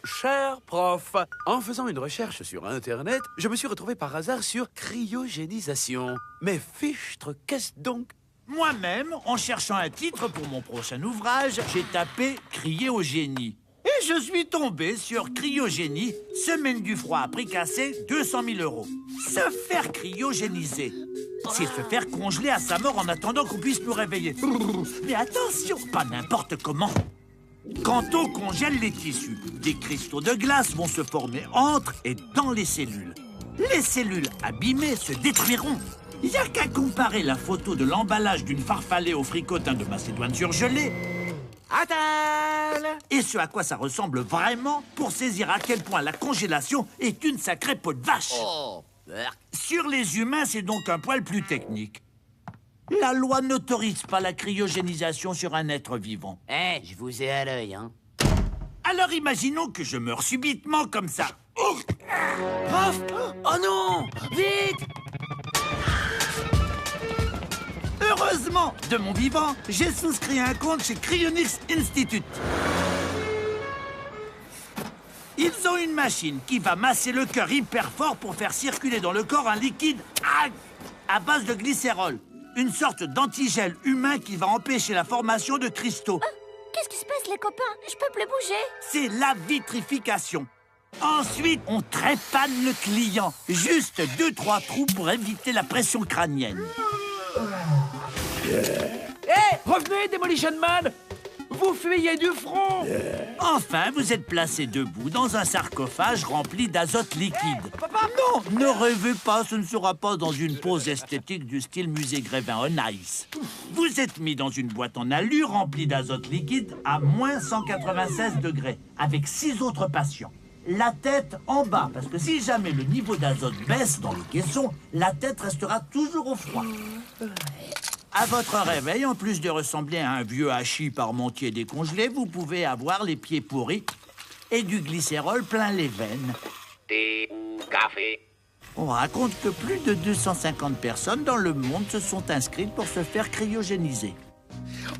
Cher prof, en faisant une recherche sur Internet, je me suis retrouvé par hasard sur cryogénisation. Mais fichtre, qu'est-ce donc? Moi-même, en cherchant un titre pour mon prochain ouvrage, j'ai tapé « Crier au génie ». Et je suis tombé sur Cryogénie, semaine du froid à prix cassé, 200 000 €. Se faire cryogéniser, c'est se faire congeler à sa mort en attendant qu'on puisse nous réveiller. Mais attention, pas n'importe comment. Quand on congèle les tissus, des cristaux de glace vont se former entre et dans les cellules. Les cellules abîmées se détruiront. Il n'y a qu'à comparer la photo de l'emballage d'une farfalée au fricotin de Macédoine surgelée et ce à quoi ça ressemble vraiment pour saisir à quel point la congélation est une sacrée peau de vache. Sur les humains, c'est donc un poil plus technique. La loi n'autorise pas la cryogénisation sur un être vivant. Je vous ai à l'œil, hein. Alors imaginons que je meurs subitement comme ça. Prof! Oh non! Vite! Heureusement, de mon vivant, j'ai souscrit un compte chez Cryonics Institute. Ils ont une machine qui va masser le cœur hyper fort pour faire circuler dans le corps un liquide à base de glycérol. Une sorte d'antigel humain qui va empêcher la formation de cristaux. Qu'est-ce qui se passe, les copains? Je peux plus bouger. C'est la vitrification. Ensuite, on trépane le client. Juste 2-3 trous pour éviter la pression crânienne. Revenez, Demolition Man! Vous fuyez du front! Enfin, vous êtes placé debout dans un sarcophage rempli d'azote liquide. Non, ne rêvez pas, ce ne sera pas dans une pose esthétique du style musée Grévin on Ice. Vous êtes mis dans une boîte en alu remplie d'azote liquide à moins 196 degrés, avec 6 autres patients. La tête en bas, parce que si jamais le niveau d'azote baisse dans le caisson, la tête restera toujours au froid. À votre réveil, en plus de ressembler à un vieux hachis parmentier décongelé, vous pouvez avoir les pieds pourris et du glycérol plein les veines. Thé ou café? On raconte que plus de 250 personnes dans le monde se sont inscrites pour se faire cryogéniser.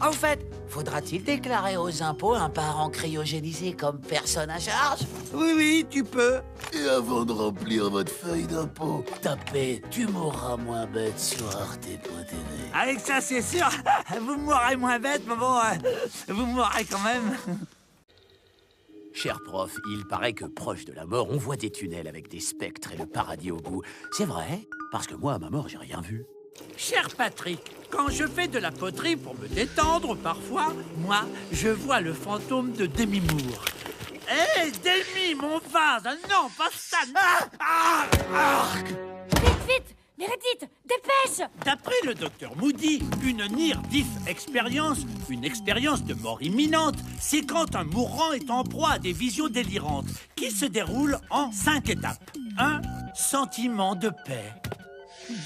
En fait, faudra-t-il déclarer aux impôts un parent cryogénisé comme personne à charge? Oui, tu peux. Et avant de remplir votre feuille d'impôt, Tapez, tu mourras moins bête sur arte.tv. Avec ça, c'est sûr, vous mourrez moins bête, mais bon, vous mourrez quand même. Cher prof, il paraît que proche de la mort, on voit des tunnels avec des spectres et le paradis au bout. C'est vrai? Parce que moi, à ma mort, j'ai rien vu. Cher Patrick, quand je fais de la poterie pour me détendre, parfois, moi, je vois le fantôme de Demi Moore. Hé, Demi, mon vase! Non, pas ça! Vite! Meredith, dépêche! D'après le docteur Moody, une near-death expérience, une expérience de mort imminente, c'est quand un mourant est en proie à des visions délirantes qui se déroulent en 5 étapes. 1. Sentiment de paix.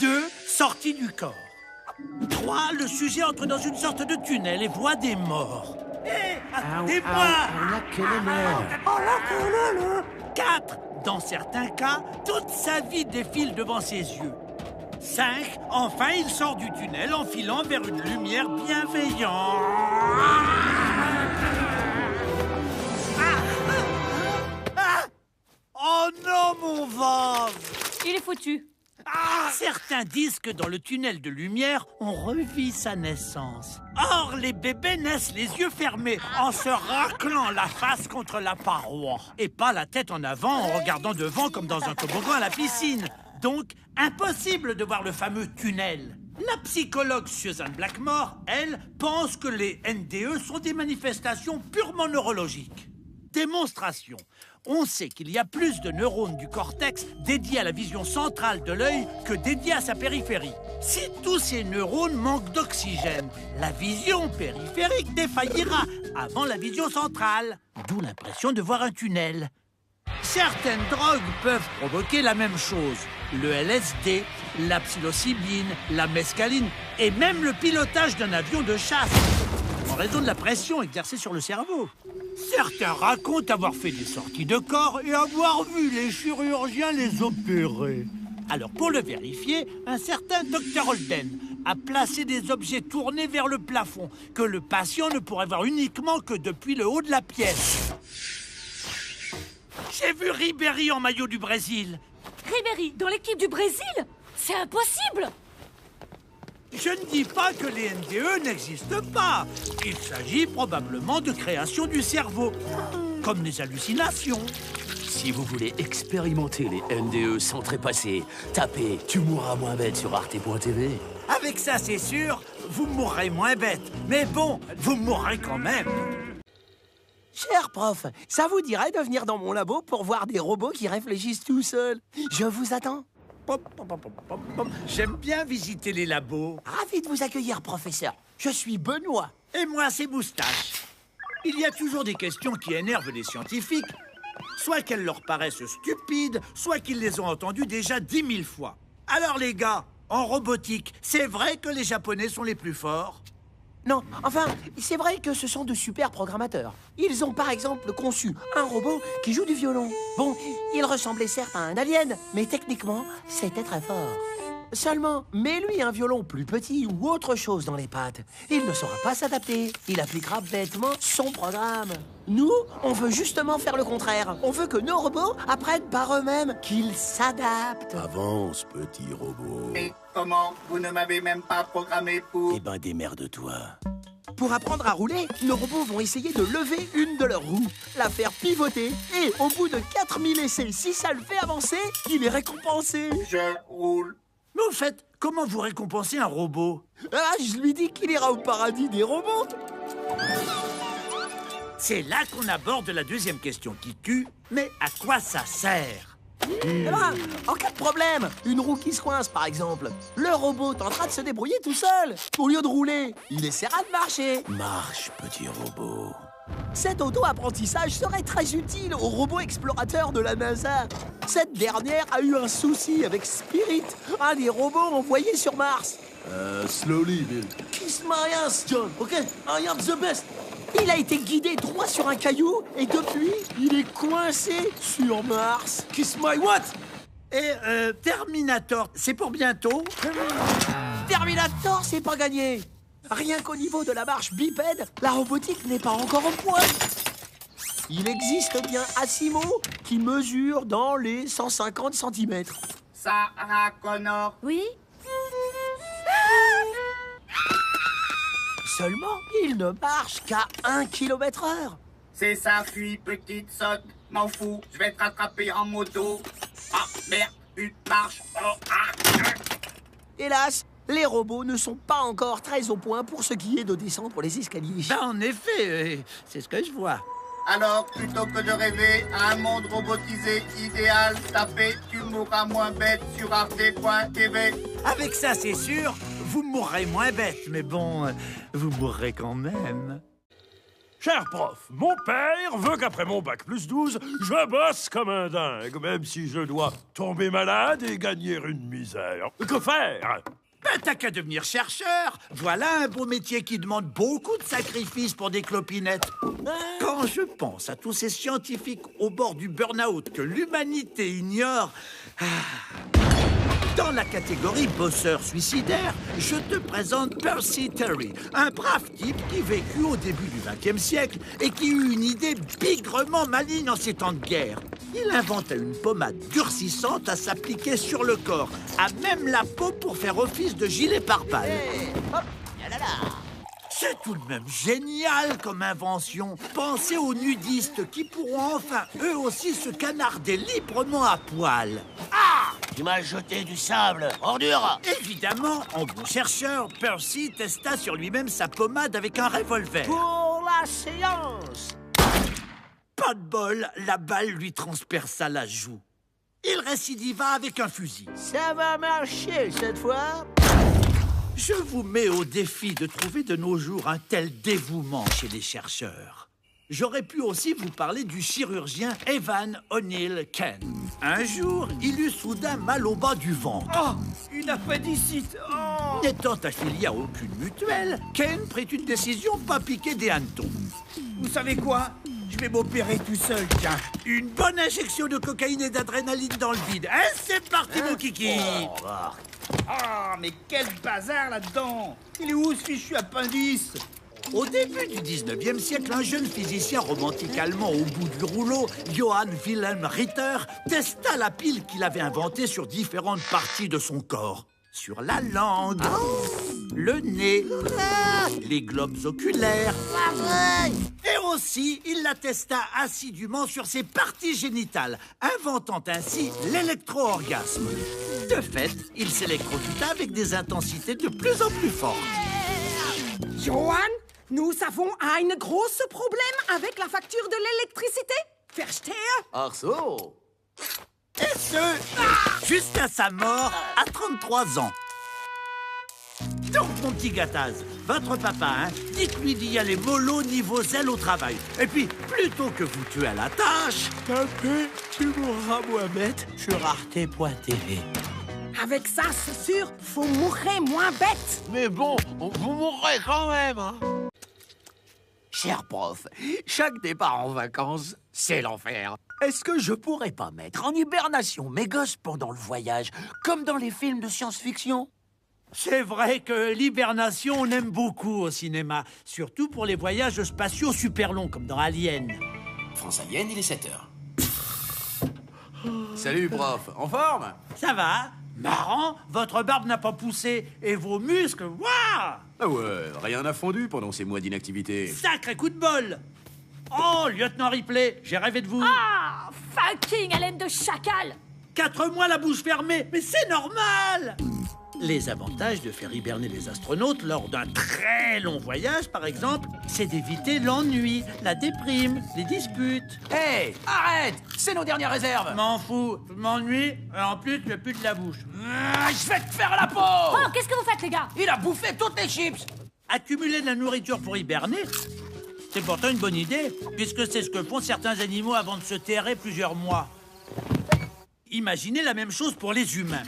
2. Sortie du corps. 3. Le sujet entre dans une sorte de tunnel et voit des morts. Hé, attendez-moi! 4. Dans certains cas, toute sa vie défile devant ses yeux. 5. Enfin, il sort du tunnel en filant vers une lumière bienveillante. Oh non, mon vase! Il est foutu. Certains disent que dans le tunnel de lumière, on revit sa naissance. Or, les bébés naissent les yeux fermés, en se raclant la face contre la paroi. Et pas la tête en avant, en regardant devant comme dans un toboggan à la piscine. Donc, impossible de voir le fameux tunnel. La psychologue Susan Blackmore, elle, pense que les NDE sont des manifestations purement neurologiques. Démonstration. On sait qu'il y a plus de neurones du cortex dédiés à la vision centrale de l'œil que dédiés à sa périphérie. Si tous ces neurones manquent d'oxygène, la vision périphérique défaillira avant la vision centrale. D'où l'impression de voir un tunnel. Certaines drogues peuvent provoquer la même chose. Le LSD, la psilocybine, la mescaline et même le pilotage d'un avion de chasse, en raison de la pression exercée sur le cerveau. Certains racontent avoir fait des sorties de corps et avoir vu les chirurgiens les opérer. Alors, pour le vérifier, un certain Dr Holden a placé des objets tournés vers le plafond que le patient ne pourrait voir uniquement que depuis le haut de la pièce. J'ai vu Ribéry en maillot du Brésil. Ribéry, dans l'équipe du Brésil? C'est impossible! Je ne dis pas que les NDE n'existent pas. Il s'agit probablement de création du cerveau, comme les hallucinations. Si vous voulez expérimenter les NDE sans trépasser, tapez « Tu mourras moins bête » sur arte.tv. Avec ça, c'est sûr, vous mourrez moins bête. Mais bon, vous mourrez quand même. Cher prof, ça vous dirait de venir dans mon labo pour voir des robots qui réfléchissent tout seuls? Je vous attends. Pom, pom, pom, pom, pom, pom. J'aime bien visiter les labos. Ravi de vous accueillir, professeur. Je suis Benoît. Et moi, c'est Moustache. Il y a toujours des questions qui énervent les scientifiques. Soit qu'elles leur paraissent stupides, soit qu'ils les ont entendues déjà 10 000 fois. Alors les gars, en robotique, c'est vrai que les Japonais sont les plus forts? Non, enfin, c'est vrai que ce sont de super programmateurs. Ils ont par exemple conçu un robot qui joue du violon. Bon, il ressemblait certes à un alien, mais techniquement, c'était très fort. Seulement, mets-lui un violon plus petit ou autre chose dans les pattes. Il ne saura pas s'adapter. Il appliquera bêtement son programme. Nous, on veut justement faire le contraire. On veut que nos robots apprennent par eux-mêmes, qu'ils s'adaptent. Avance, petit robot. Et comment? Vous ne m'avez même pas programmé pour... Eh ben, démerde-toi. Pour apprendre à rouler, nos robots vont essayer de lever une de leurs roues, la faire pivoter, et au bout de 4000 essais, si ça le fait avancer, il est récompensé. Je roule. Mais au fait, comment vous récompensez un robot? Ah, je lui dis qu'il ira au paradis des robots. C'est là qu'on aborde la deuxième question qui tue. Mais à quoi ça sert? Eh ben, en cas de problème, une roue qui se coince par exemple, le robot tentera de se débrouiller tout seul. Au lieu de rouler, il essaiera de marcher. Marche, petit robot. Cet auto-apprentissage serait très utile aux robots explorateurs de la NASA. Cette dernière a eu un souci avec Spirit, un des robots envoyés sur Mars. Slowly, Bill. Kiss my ass, John, ok? I am the best. Il a été guidé droit sur un caillou et depuis, il est coincé sur Mars. Kiss my what? Et Terminator, c'est pour bientôt? Terminator, c'est pas gagné. Rien qu'au niveau de la marche bipède, la robotique n'est pas encore au point. Il existe bien Asimo qui mesure dans les 150 cm. Sarah Connor. Oui? Seulement, il ne marche qu'à 1 km/h. C'est ça, fuis, petite sotte. M'en fous, je vais te rattraper en moto. Ah, merde, une marche. Oh, ah. Hélas, les robots ne sont pas encore très au point pour ce qui est de descendre les escaliers. Ben, en effet, c'est ce que je vois. Alors, plutôt que de rêver à un monde robotisé idéal, tapez Tu mourras moins bête sur arte.tv. Avec ça, c'est sûr, vous mourrez moins bête. Mais bon, vous mourrez quand même. Cher prof, mon père veut qu'après mon bac plus 12, je bosse comme un dingue, même si je dois tomber malade et gagner une misère. Que faire? Ben, t'as qu'à devenir chercheur. Voilà un beau métier qui demande beaucoup de sacrifices pour des clopinettes. Quand je pense à tous ces scientifiques au bord du burn-out que l'humanité ignore... Dans la catégorie bosseur suicidaire, je te présente Percy Terry, un brave type qui vécut au début du XXe siècle et qui eut une idée bigrement maligne en ces temps de guerre. Il inventa une pommade durcissante à s'appliquer sur le corps, à même la peau pour faire office de gilet pare-balles. Hey, hop, C'est tout de même génial comme invention. Pensez aux nudistes qui pourront enfin eux aussi se canarder librement à poil. Tu m'as jeté du sable, ordure. Évidemment, en bon chercheur, Percy testa sur lui-même sa pommade avec un revolver. pour la séance. Pas de bol, la balle lui transperça la joue. Il récidiva avec un fusil. Ça va marcher cette fois. Je vous mets au défi de trouver de nos jours un tel dévouement chez les chercheurs. J'aurais pu aussi vous parler du chirurgien Evan O'Neill Ken. Un jour, il eut soudain mal au bas du ventre. Oh, une appendicite. Oh. N'étant affilié à aucune mutuelle, Ken prit une décision de pas piquer des hannetons. Vous savez quoi? Je vais m'opérer tout seul, tiens. Une bonne injection de cocaïne et d'adrénaline dans le vide. Et c'est parti, mon kiki. Ah, mais quel bazar là-dedans. Il est où ce fichu appendice? Au début du 19e siècle, un jeune physicien romantique allemand au bout du rouleau, Johann Wilhelm Ritter, testa la pile qu'il avait inventée sur différentes parties de son corps. Sur la langue, le nez, les globes oculaires. Et aussi, il la testa assidûment sur ses parties génitales, inventant ainsi l'électro-orgasme. De fait, il s'électrocuta avec des intensités de plus en plus fortes. Johann, nous avons un gros problème avec la facture de l'électricité. Verstehe? Ach so. Et ce, jusqu'à sa mort à 33 ans. Donc, mon petit Gattaz, votre papa, hein, dites-lui d'y aller mollo niveau zèle au travail. Et puis, plutôt que vous tuer à la tâche, tapez sur Mohamed sur arte.tv. Avec ça, c'est sûr, faut mourir moins bête. Mais bon, vous mourrez quand même, hein. Cher prof, chaque départ en vacances, c'est l'enfer. Est-ce que je pourrais pas mettre en hibernation mes gosses pendant le voyage, comme dans les films de science-fiction? C'est vrai que l'hibernation, on aime beaucoup au cinéma. Surtout pour les voyages spatiaux super longs, comme dans Alien. France Alien, il est 7h. Salut, prof. En forme? Ça va? Marrant, votre barbe n'a pas poussé. Et vos muscles, waouh! Ah ouais, rien n'a fondu pendant ces mois d'inactivité. Sacré coup de bol! Oh, lieutenant Ripley, j'ai rêvé de vous. Ah, fucking haleine de chacal! 4 mois la bouche fermée, mais c'est normal! Les avantages de faire hiberner les astronautes lors d'un très long voyage, par exemple, c'est d'éviter l'ennui, la déprime, les disputes. Hé, arrête! C'est nos dernières réserves. M'en fous, je m'ennuie, et en plus, le pute de la bouche. Je vais te faire la peau! Oh, qu'est-ce que vous faites, les gars? Il a bouffé toutes les chips! Accumuler de la nourriture pour hiberner, c'est pourtant une bonne idée, puisque c'est ce que font certains animaux avant de se terrer plusieurs mois. Imaginez la même chose pour les humains.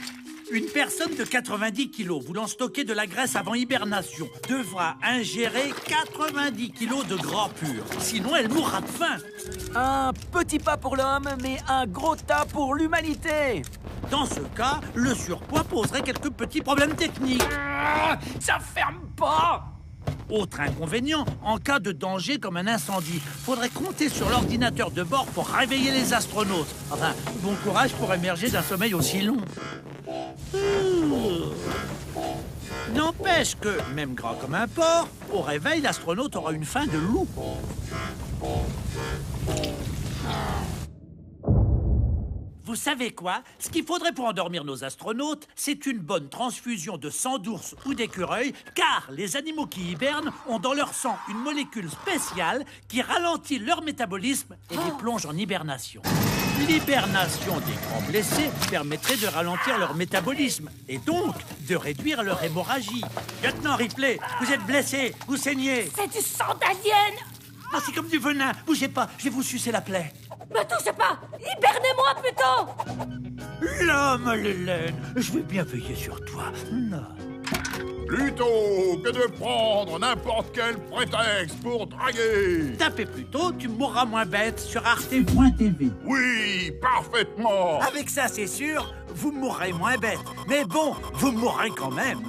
Une personne de 90 kilos voulant stocker de la graisse avant hibernation devra ingérer 90 kilos de gras pur. Sinon, elle mourra de faim. Un petit pas pour l'homme, mais un gros tas pour l'humanité. Dans ce cas, le surpoids poserait quelques petits problèmes techniques. Ça ferme pas! Autre inconvénient, en cas de danger comme un incendie, faudrait compter sur l'ordinateur de bord pour réveiller les astronautes. Enfin, bon courage pour émerger d'un sommeil aussi long. N'empêche que, même gras comme un porc, au réveil, l'astronaute aura une faim de loup. Vous savez quoi? Ce qu'il faudrait pour endormir nos astronautes, c'est une bonne transfusion de sang d'ours ou d'écureuil, car les animaux qui hibernent ont dans leur sang une molécule spéciale qui ralentit leur métabolisme et les plonge en hibernation. L'hibernation des grands blessés permettrait de ralentir leur métabolisme et donc de réduire leur hémorragie. Lieutenant Ripley, vous êtes blessé, vous saignez. C'est du sang d'alien! Ah, c'est comme du venin, bougez pas, je vais vous sucer la plaie. Me touchez pas! Hibernez-moi plutôt! L'homme à l'hélène, je vais bien veiller sur toi. Non. Plutôt que de prendre n'importe quel prétexte pour draguer. Tapez plutôt, tu mourras moins bête sur arte.tv. Oui, parfaitement. Avec ça, c'est sûr, vous mourrez moins bête. Mais bon, vous mourrez quand même.